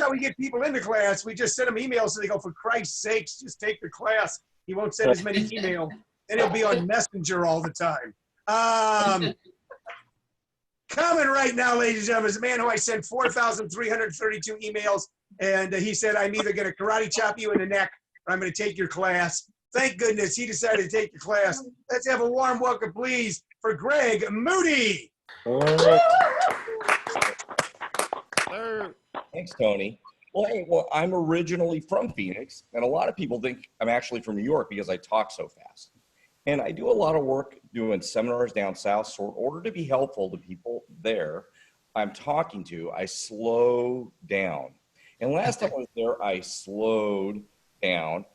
how we get people into class. We just send them emails and they go, for Christ's sakes, just take the class. He won't send as many emails. And he'll be on Messenger all the time. Coming right now, ladies and gentlemen, is a man who I sent 4,332 emails. And he said, I'm either going to karate chop you in the neck or I'm going to take your class. Thank goodness he decided to take the class. Let's have a warm welcome, please, for Greg Moody. Thanks, Tony. Well, hey, I'm originally from Phoenix, and a lot of people think I'm actually from New York because I talk so fast. And I do a lot of work doing seminars down south, so in order to be helpful to people there I'm talking to, I slow down. And last time I was there, I slowed down.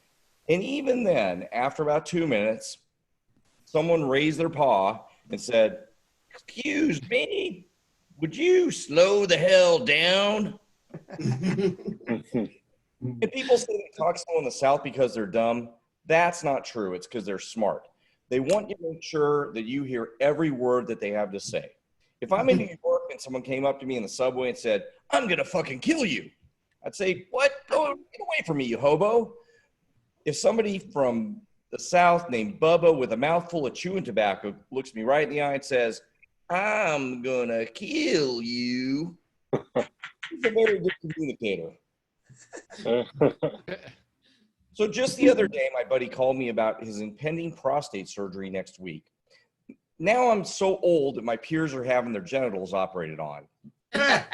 And even then, after about 2 minutes, someone raised their paw and said, "Excuse me, would you slow the hell down?" And people say they talk slow in the South because they're dumb. That's not true. It's because they're smart. They want you to make sure that you hear every word that they have to say. If I'm in New York and someone came up to me in the subway and said, "I'm going to fucking kill you," I'd say, "What? Go get away from me, you hobo." If somebody from the South named Bubba with a mouthful of chewing tobacco looks me right in the eye and says, "I'm going to kill you," he's a very good communicator. So just the other day, my buddy called me about his impending prostate surgery next week. Now I'm so old that my peers are having their genitals operated on. And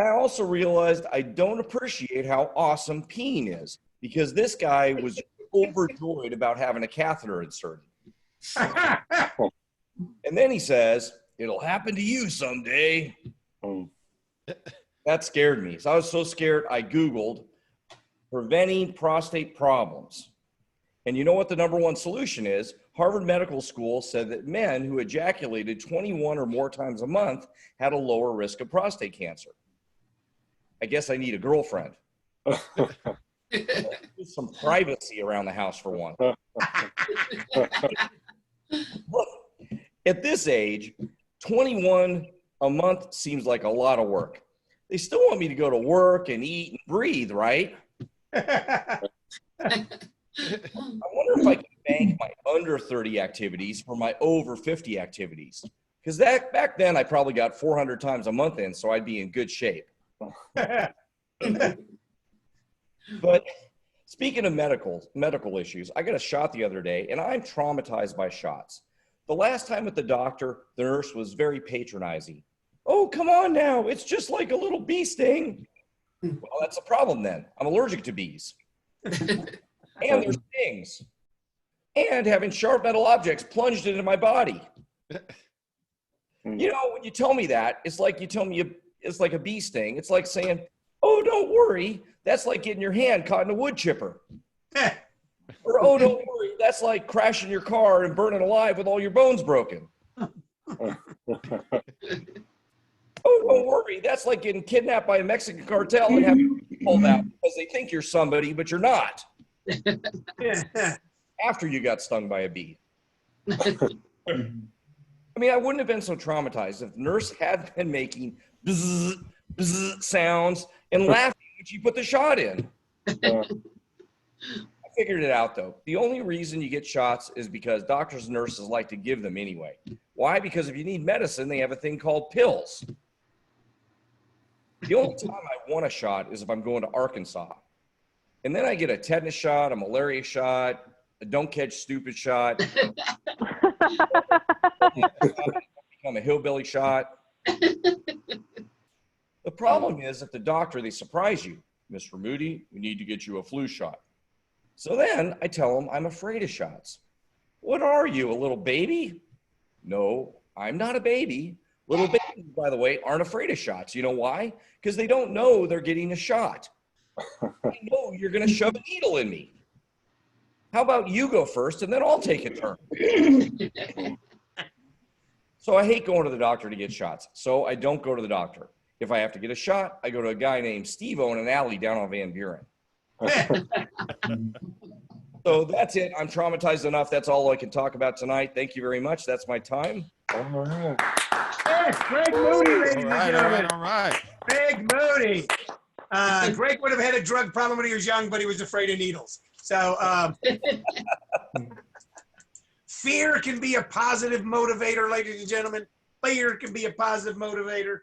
I also realized I don't appreciate how awesome peeing is, because this guy was overjoyed about having a catheter inserted. And then he says, "It'll happen to you someday." That scared me. So I was so scared, I Googled preventing prostate problems. And you know what the #1 solution is? Harvard Medical School said that men who ejaculated 21 or more times a month had a lower risk of prostate cancer. I guess I need a girlfriend. Some privacy around the house for one. Look, at this age, 21 a month seems like a lot of work. They still want me to go to work and eat and breathe, right? I wonder if I can bank my under 30 activities for my over 50 activities. Because back then I probably got 400 times a month in, so I'd be in good shape. But speaking of medical issues, I got a shot the other day, and I'm traumatized by shots. The last time at the doctor, the nurse was very patronizing. "Oh, come on now, it's just like a little bee sting." Well, that's a problem then. I'm allergic to bees. And there's stings. And having sharp metal objects plunged into my body. You know, when you tell me that, it's like you tell me it's like a bee sting. It's like saying, "Oh, don't worry. That's like getting your hand caught in a wood chipper." Or, "Oh, don't worry. That's like crashing your car and burning alive with all your bones broken." "Oh, don't worry. That's like getting kidnapped by a Mexican cartel and having you pulled out because they think you're somebody, but you're not." After you got stung by a bee. I mean, I wouldn't have been so traumatized if the nurse had been making bzz, bzz sounds and laughing when she put the shot in. I figured it out, though. The only reason you get shots is because doctors and nurses like to give them anyway. Why? Because if you need medicine, they have a thing called pills. The only time I want a shot is if I'm going to Arkansas. And then I get a tetanus shot, a malaria shot, a don't catch stupid shot, become a hillbilly shot. The problem is at the doctor, they surprise you. "Mr. Moody, we need to get you a flu shot." So then I tell them I'm afraid of shots. "What are you, a little baby?" "No, I'm not a baby. Little babies, by the way, aren't afraid of shots. You know why? Because they don't know they're getting a shot. I know you're going to shove a needle in me. How about you go first and then I'll take a turn?" So I hate going to the doctor to get shots. So I don't go to the doctor. If I have to get a shot, I go to a guy named Steve-O in an alley down on Van Buren. So that's it. I'm traumatized enough. That's all I can talk about tonight. Thank you very much. That's my time. All right. Yes, Greg Moody, ladies and gentlemen. All right. Greg Moody. Greg would have had a drug problem when he was young, but he was afraid of needles. So fear can be a positive motivator, ladies and gentlemen. Fear can be a positive motivator.